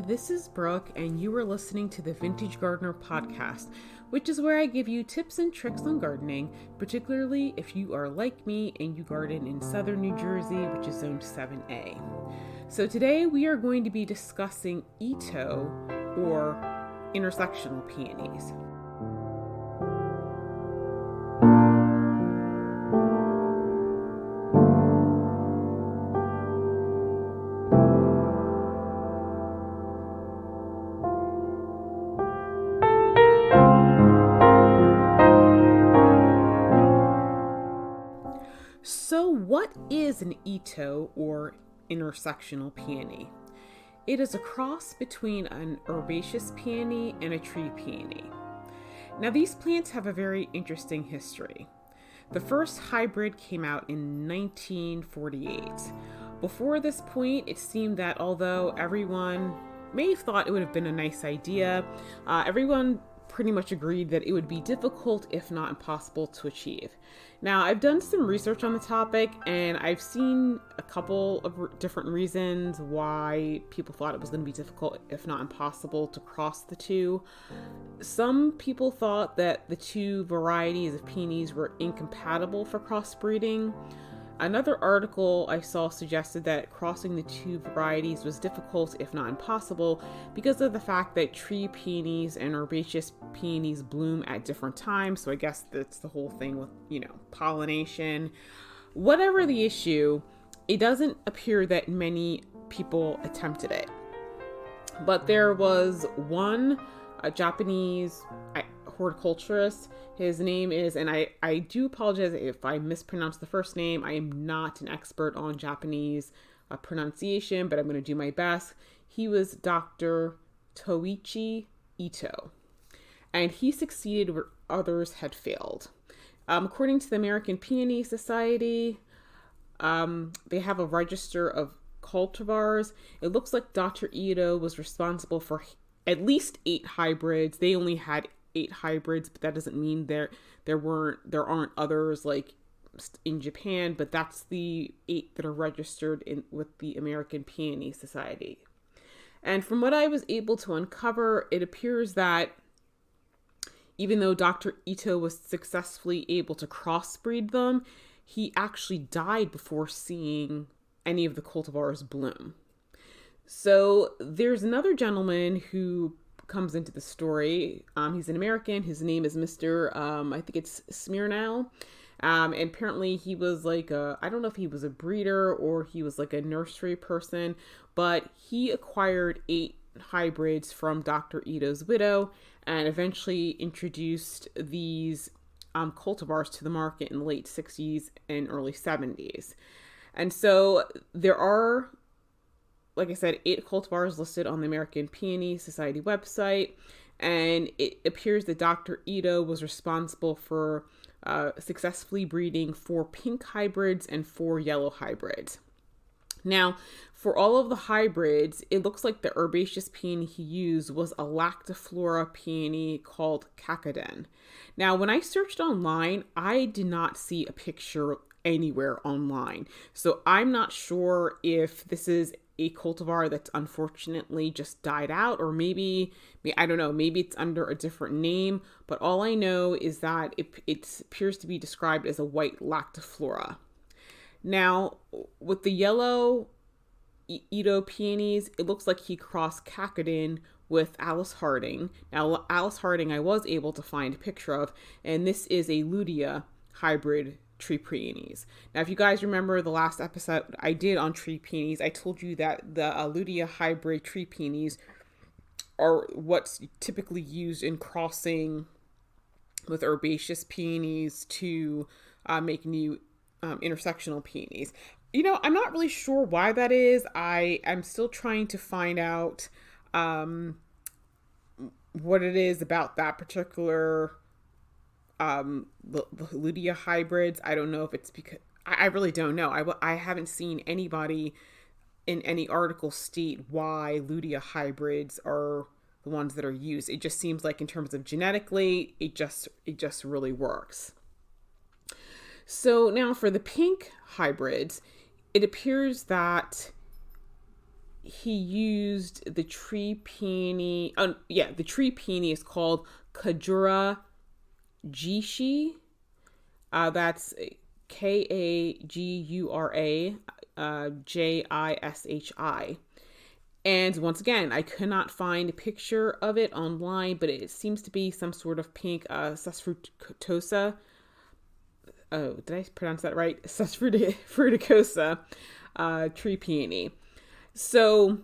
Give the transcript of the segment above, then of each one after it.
this is Brooke, and you are listening to the Vintage Gardener podcast, which is where I give you tips and tricks on gardening, particularly if you are like me and you garden in southern New Jersey, which is zone 7A. So today we are going to be discussing Itoh, or intersectional peonies. So what is an Itoh, or intersectional peony? It is a cross between an herbaceous peony and a tree peony. Now these plants have a very interesting history. The first hybrid came out in 1948. Before this point, it seemed that although everyone may have thought it would have been a nice idea, everyone pretty much agreed that it would be difficult, if not impossible, to achieve. Now, I've done some research on the topic, and I've seen a couple of different reasons why people thought it was going to be difficult, if not impossible, to cross the two. Some people thought that the two varieties of peonies were incompatible for crossbreeding. Another article I saw suggested that crossing the two varieties was difficult, if not impossible, because of the fact that tree peonies and herbaceous peonies bloom at different times. So I guess that's the whole thing with, pollination. Whatever the issue, it doesn't appear that many people attempted it. But there was one Japanese horticulturist. His name is, and I do apologize if I mispronounce the first name. I am not an expert on Japanese pronunciation, but I'm going to do my best. He was Dr. Toichi Itoh, and he succeeded where others had failed. According to the American Peony Society, they have a register of cultivars. It looks like Dr. Itoh was responsible for at least 8 hybrids. They only had 8 hybrids, but that doesn't mean there aren't others like in Japan, but that's the 8 that are registered with the American Peony Society. And from what I was able to uncover, it appears that even though Dr. Itoh was successfully able to crossbreed them, he actually died before seeing any of the cultivars bloom. So there's another gentleman who comes into the story. He's an American. His name is Mr. I think it's Smirnow. And apparently he was like I don't know if he was a breeder or he was like a nursery person, but he acquired 8 hybrids from Dr. Itoh's widow and eventually introduced these cultivars to the market in the late 60s and early 70s. And so there are, like I said, 8 cultivars listed on the American Peony Society website, and it appears that Dr. Itoh was responsible for successfully breeding 4 pink hybrids and 4 yellow hybrids. Now, for all of the hybrids, it looks like the herbaceous peony he used was a lactiflora peony called Cacodon. Now, when I searched online, I did not see a picture anywhere online. So I'm not sure if this is a cultivar that's unfortunately just died out, or maybe I don't know, maybe it's under a different name, but all I know is that it appears to be described as a white lactiflora. Now, with the yellow Itoh peonies, it looks like he crossed Cacodon with Alice Harding. Now, Alice Harding I was able to find a picture of, and this is a Lutea hybrid tree peonies. Now, if you guys remember the last episode I did on tree peonies, I told you that the Lutea hybrid tree peonies are what's typically used in crossing with herbaceous peonies to make new intersectional peonies. I'm not really sure why that is. I'm still trying to find out what it is about that particular the Lutea hybrids. I don't know if it's because I really don't know. I haven't seen anybody in any article state why Lutea hybrids are the ones that are used. It just seems like in terms of genetically, it just really works. So now for the pink hybrids, it appears that he used the tree peony. Oh, yeah, the tree peony is called Kagura Jishi. That's Kagura Jishi. And once again, I could not find a picture of it online, but it seems to be some sort of pink Sesfrutosa. Oh, did I pronounce that right? Sesfruticosa tree peony. So,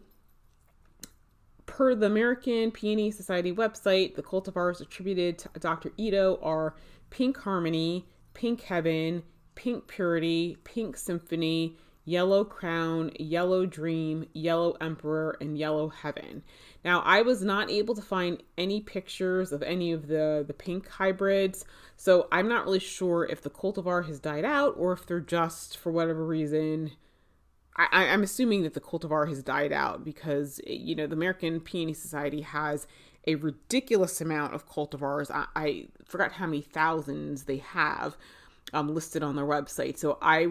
per the American Peony Society website, the cultivars attributed to Dr. Itoh are Pink Harmony, Pink Heaven, Pink Purity, Pink Symphony, Yellow Crown, Yellow Dream, Yellow Emperor, and Yellow Heaven. Now, I was not able to find any pictures of any of the pink hybrids, so I'm not really sure if the cultivar has died out or if they're just, for whatever reason, I'm assuming that the cultivar has died out because, you know, the American Peony Society has a ridiculous amount of cultivars. I forgot how many thousands they have listed on their website. So I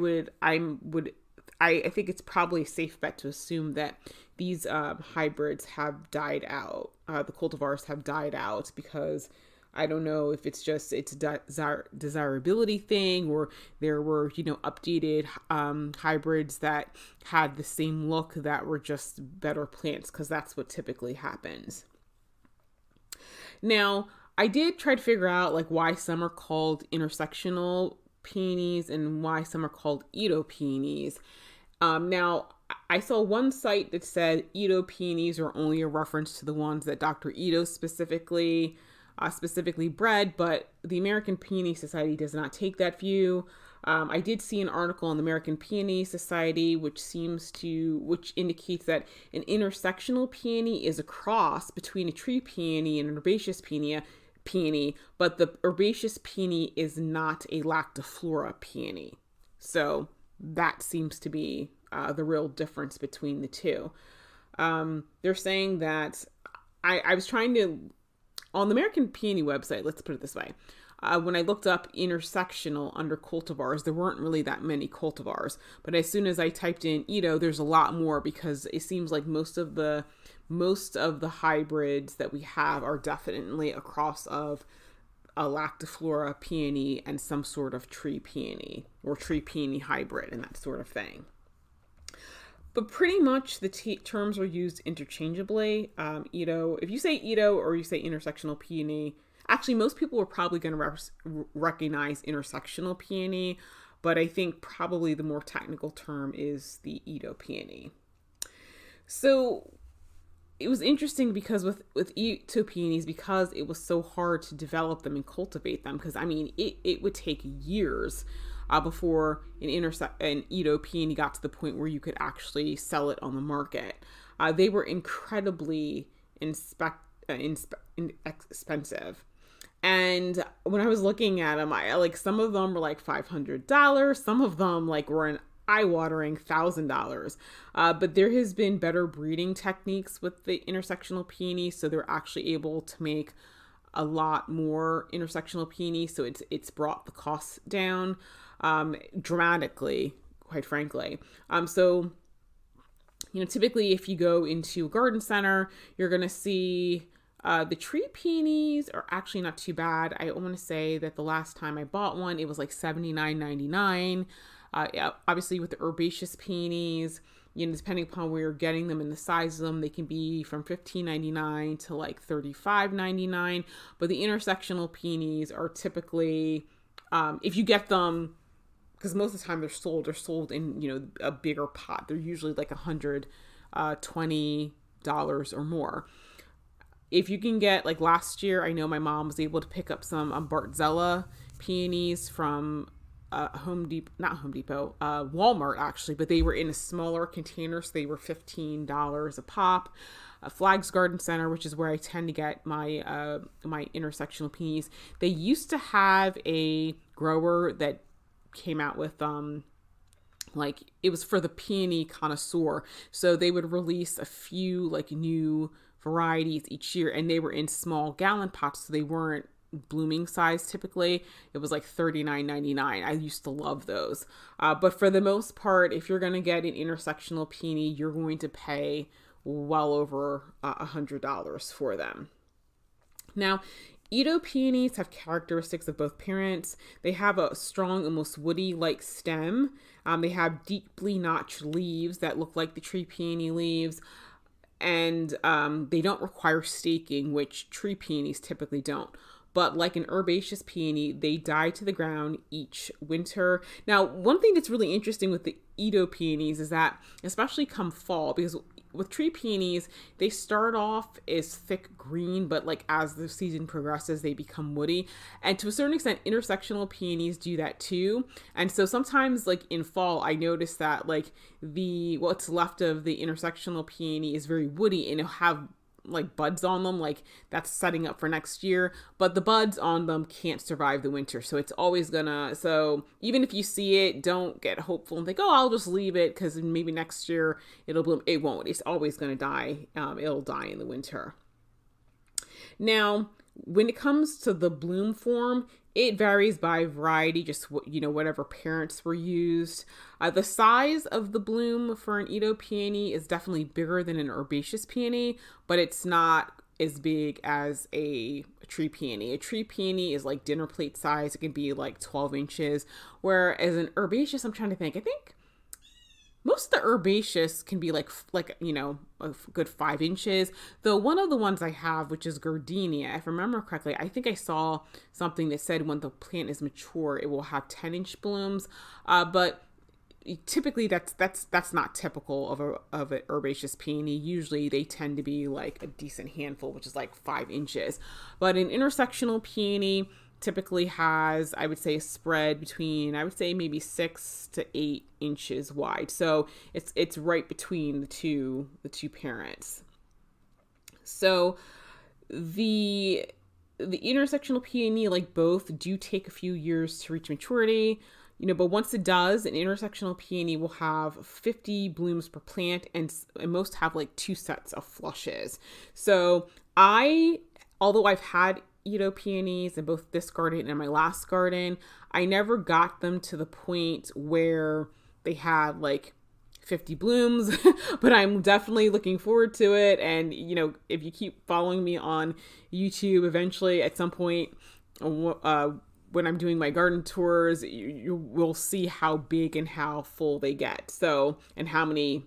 think it's probably a safe bet to assume that these hybrids have died out. The cultivars have died out because I don't know if it's just it's a desirability thing or there were, you know, updated hybrids that had the same look that were just better plants, because that's what typically happens. Now, I did try to figure out like why some are called intersectional peonies and why some are called Itoh peonies. Now, I saw one site that said Itoh peonies are only a reference to the ones that Dr. Itoh specifically bred, but the American Peony Society does not take that view. I did see an article on the American Peony Society, which indicates that an intersectional peony is a cross between a tree peony and an herbaceous peony, but the herbaceous peony is not a lactiflora peony. So that seems to be the real difference between the two. They're saying that I was trying to, on the American Peony website, let's put it this way, when I looked up intersectional under cultivars, there weren't really that many cultivars. But as soon as I typed in Itoh, there's a lot more because it seems like most of the hybrids that we have are definitely a cross of a lactiflora peony and some sort of tree peony or tree peony hybrid and that sort of thing. But pretty much the terms are used interchangeably. Itoh, if you say Itoh or you say intersectional peony, actually most people are probably going to recognize intersectional peony, but I think probably the more technical term is the Itoh peony. So it was interesting because with Itoh peonies, because it was so hard to develop them and cultivate them, because I mean it would take years before an Itoh peony got to the point where you could actually sell it on the market. They were incredibly expensive. And when I was looking at them, some of them were like $500. Some of them like were an eye-watering $1,000. But there has been better breeding techniques with the intersectional peony, so they're actually able to make a lot more intersectional peony. So it's brought the costs down dramatically, quite frankly. So, you know, typically if you go into a garden center, you're going to see the tree peonies are actually not too bad. I want to say that the last time I bought one, it was like $79.99. Obviously with the herbaceous peonies, you know, depending upon where you're getting them and the size of them, they can be from $15.99 to like $35.99. But the intersectional peonies are typically, if you get them, because most of the time they're sold in, you know, a bigger pot. They're usually like $120 or more. If you can get, like last year, I know my mom was able to pick up some Bart Zella peonies from Walmart actually, but they were in a smaller container, so they were $15 a pop. Flags Garden Center, which is where I tend to get my my intersectional peonies, they used to have a grower that came out with like it was for the peony connoisseur, so they would release a few like new varieties each year, and they were in small gallon pots, so they weren't blooming size typically. It was like $39.99. I used to love those. But for the most part, if you're going to get an intersectional peony, you're going to pay well over $100 for them. Now, Itoh peonies have characteristics of both parents. They have a strong, almost woody-like stem. They have deeply notched leaves that look like the tree peony leaves. And they don't require staking, which tree peonies typically don't. But like an herbaceous peony, they die to the ground each winter. Now, one thing that's really interesting with the Itoh peonies is that, especially come fall, because with tree peonies, they start off as thick green, but like as the season progresses, they become woody. And to a certain extent, intersectional peonies do that too. And so sometimes like in fall, I notice that like what's left of the intersectional peony is very woody and it'll have like buds on them, like that's setting up for next year, but the buds on them can't survive the winter. So it's always so even if you see it, don't get hopeful and think, oh, I'll just leave it because maybe next year it'll bloom. It won't. It's always going to die. It'll die in the winter. Now, when it comes to the bloom form, it varies by variety, just whatever parents were used. The size of the bloom for an Itoh peony is definitely bigger than an herbaceous peony, but it's not as big as a tree peony. A tree peony is like dinner plate size. It can be like 12 inches, whereas an herbaceous, I'm trying to think, I think most of the herbaceous can be like a good 5 inches. Though one of the ones I have, which is gardenia, if I remember correctly, I think I saw something that said when the plant is mature, it will have 10-inch blooms. But typically that's not typical of an herbaceous peony. Usually they tend to be like a decent handful, which is like 5 inches. But an intersectional peony typically has, I would say, a spread between, I would say, maybe 6 to 8 inches wide. So it's right between the two parents. So the intersectional peony, like both, do take a few years to reach maturity. But once it does, an intersectional peony will have 50 blooms per plant, and most have like 2 sets of flushes. So although I've had Itoh peonies in both this garden and my last garden, I never got them to the point where they had like 50 blooms, but I'm definitely looking forward to it. And, if you keep following me on YouTube, eventually at some point, when I'm doing my garden tours, you will see how big and how full they get. So, and how many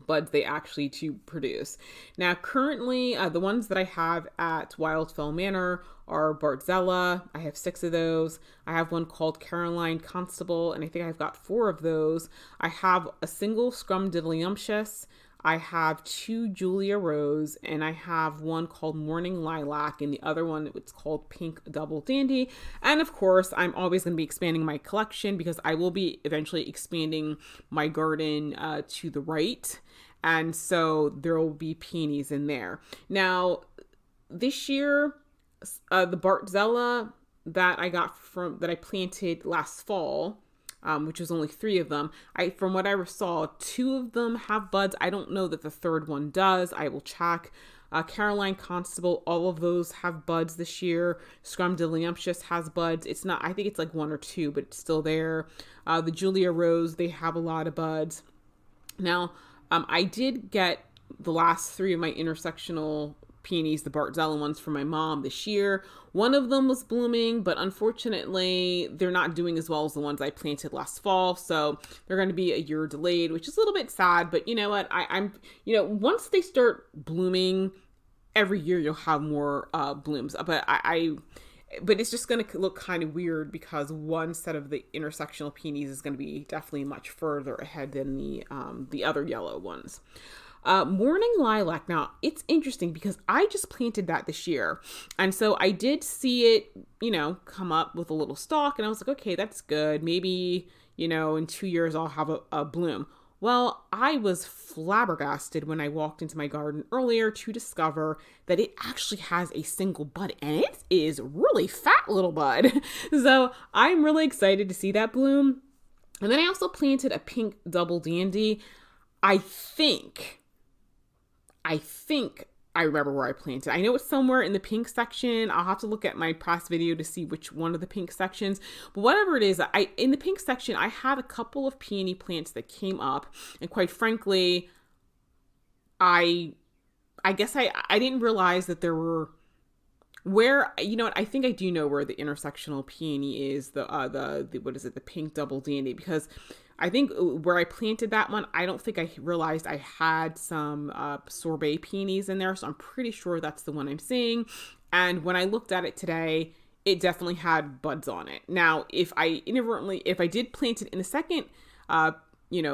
buds they actually to produce. Now, currently, the ones that I have at Wildfell Manor are Bart Zella. I have 6 of those. I have one called Caroline Constable, and I think I've got 4 of those. I have a single Scrumdiddlyumptious. I have 2 Julia Rose, and I have one called Morning Lilac, and the other one, it's called Pink Double Dandy. And of course, I'm always going to be expanding my collection because I will be eventually expanding my garden to the right. And so there will be peonies in there. Now, this year, the Bart Zella that I planted last fall, which was only 3 of them. From what I saw, 2 of them have buds. I don't know that the 3rd one does. I will check. Caroline Constable, all of those have buds this year. Scrumdiddlyumptious has buds. It's not, I think it's like 1 or 2, but it's still there. The Julia Rose, they have a lot of buds. Now, I did get the last 3 of my intersectional peonies, the Bart Zella ones, for my mom this year. One of them was blooming, but unfortunately they're not doing as well as the ones I planted last fall, so they're going to be a year delayed, which is a little bit sad. But you know what, I'm once they start blooming, every year you'll have more blooms. But but it's just going to look kind of weird because one set of the intersectional peonies is going to be definitely much further ahead than the other yellow ones. Morning Lilac. Now, it's interesting because I just planted that this year. And so I did see it, come up with a little stalk. And I was like, okay, that's good. Maybe, in 2 years I'll have a bloom. Well, I was flabbergasted when I walked into my garden earlier to discover that it actually has a single bud. And it is really fat little bud. So I'm really excited to see that bloom. And then I also planted a Pink Double Dandy. I think I remember where I planted. I know it's somewhere in the pink section. I'll have to look at my past video to see which one of the pink sections. But whatever it is, in the pink section, I had a couple of peony plants that came up. And quite frankly, I guess I didn't realize that there were where, you know what, I think I do know where the intersectional peony is, the what is it, the pink double dandy, because I think where I planted that one, I don't think I realized I had some sorbet peonies in there. So I'm pretty sure that's the one I'm seeing. And when I looked at it today, it definitely had buds on it. Now, if I did plant it in the second,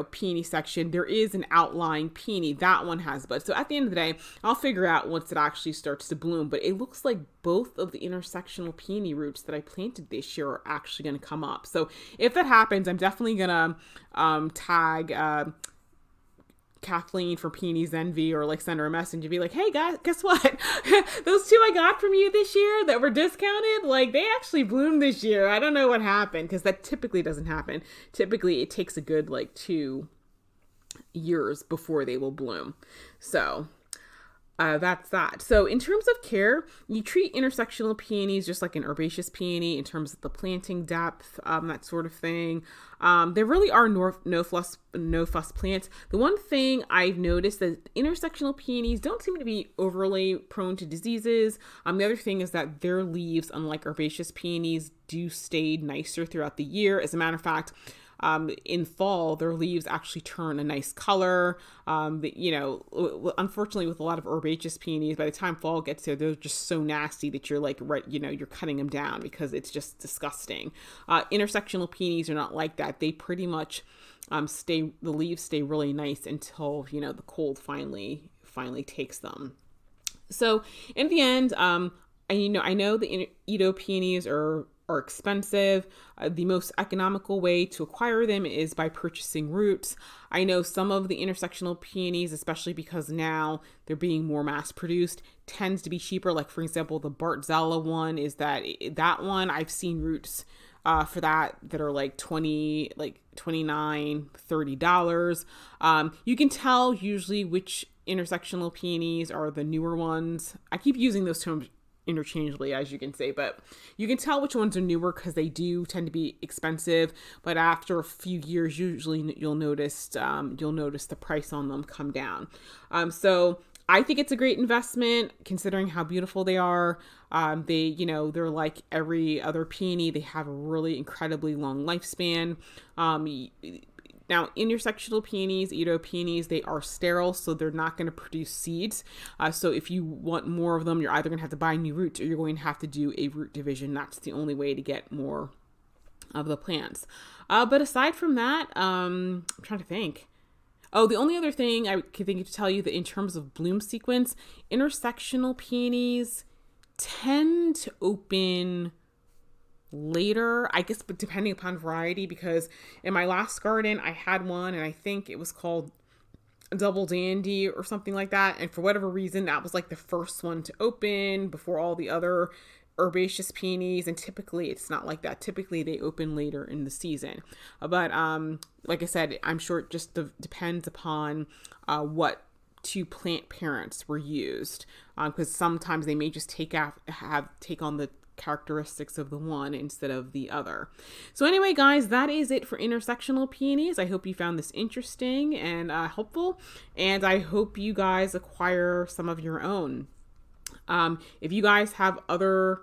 peony section, there is an outlying peony. That one has buds. So at the end of the day, I'll figure out once it actually starts to bloom. But it looks like both of the intersectional peony roots that I planted this year are actually going to come up. So if that happens, I'm definitely going to tag Kathleen from Peonies Envy, or like send her a message and be like, hey guys, guess what? Those two I got from you this year that were discounted, like they actually bloomed this year. I don't know what happened, because that typically doesn't happen. Typically it takes a good 2 years before they will bloom. So that's that. So in terms of care, you treat intersectional peonies just like an herbaceous peony in terms of the planting depth, that sort of thing. There really are no fuss plants. The one thing I've noticed that intersectional peonies don't seem to be overly prone to diseases. The other thing is that their leaves, unlike herbaceous peonies, do stay nicer throughout the year. As a matter of fact, in fall, their leaves actually turn a nice color. Unfortunately, with a lot of herbaceous peonies, by the time fall gets there, they're just so nasty that you're you're cutting them down because it's just disgusting. Intersectional peonies are not like that. They pretty much the leaves stay really nice until, the cold finally takes them. So in the end, I know the Itoh peonies are expensive. The most economical way to acquire them is by purchasing roots. I know some of the intersectional peonies, especially because now they're being more mass produced, tends to be cheaper. Like for example, the Bart Zella one is that one I've seen roots for that are $29, $30. You can tell usually which intersectional peonies are the newer ones. I keep using those terms interchangeably, as you can say, but you can tell which ones are newer because they do tend to be expensive. But after a few years, usually you'll notice the price on them come down. So I think it's a great investment considering how beautiful they are. They're like every other peony. They have a really incredibly long lifespan. Now, intersectional peonies, Itoh peonies, they are sterile, so they're not going to produce seeds. So if you want more of them, you're either going to have to buy new roots or you're going to have to do a root division. That's the only way to get more of the plants. But aside from that, I'm trying to think. Oh, the only other thing I can think of to tell you that in terms of bloom sequence, intersectional peonies tend to open later, I guess, but depending upon variety, because in my last garden I had one and I think it was called Double Dandy or something like that, and for whatever reason that was like the first one to open before all the other herbaceous peonies, and typically it's not like that. Typically they open later in the season, but like I said, I'm sure it just depends upon what two plant parents were used, because sometimes they may just take on the characteristics of the one instead of the other. So anyway, guys, that is it for intersectional peonies. I hope you found this interesting and helpful, and I hope you guys acquire some of your own. If you guys have other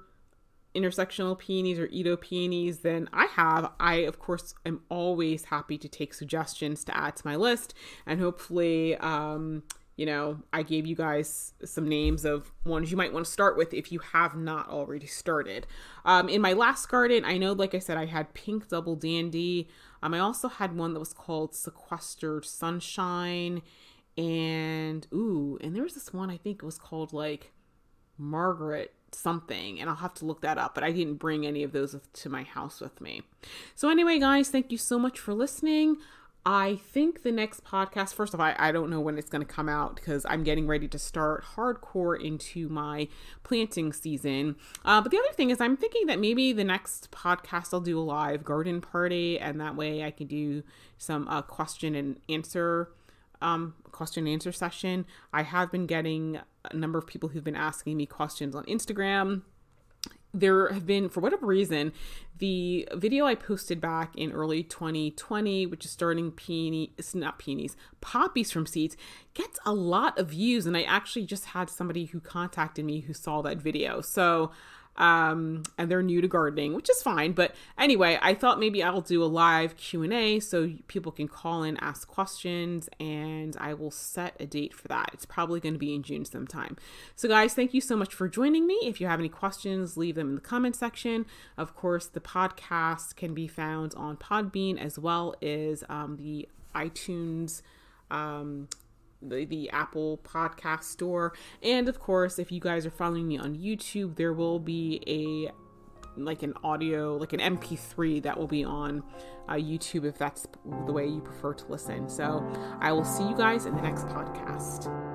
intersectional peonies or Itoh peonies than I of course am always happy to take suggestions to add to my list, and hopefully I gave you guys some names of ones you might want to start with if you have not already started. In my last garden, I know, like I said, I had pink double dandy. I also had one that was called sequestered sunshine, and there was this one, I think it was called like Margaret something, and I'll have to look that up, but I didn't bring any of those to my house with me. So anyway, guys, thank you so much for listening. I think the next podcast, first of all, I don't know when it's going to come out because I'm getting ready to start hardcore into my planting season. But the other thing is I'm thinking that maybe the next podcast I'll do a live garden party, and that way I can do some question and answer question and answer session. I have been getting a number of people who've been asking me questions on Instagram. There have been, for whatever reason, the video I posted back in early 2020, which is starting poppies from seeds, gets a lot of views. And I actually just had somebody who contacted me who saw that video. So, and they're new to gardening, which is fine. But anyway, I thought maybe I'll do a live Q&A so people can call in, ask questions, and I will set a date for that. It's probably going to be in June sometime. So guys, thank you so much for joining me. If you have any questions, leave them in the comment section. Of course, the podcast can be found on Podbean as well as the iTunes, the Apple podcast store. And of course, if you guys are following me on YouTube, there will be an audio, like an MP3 that will be on YouTube if that's the way you prefer to listen. So I will see you guys in the next podcast.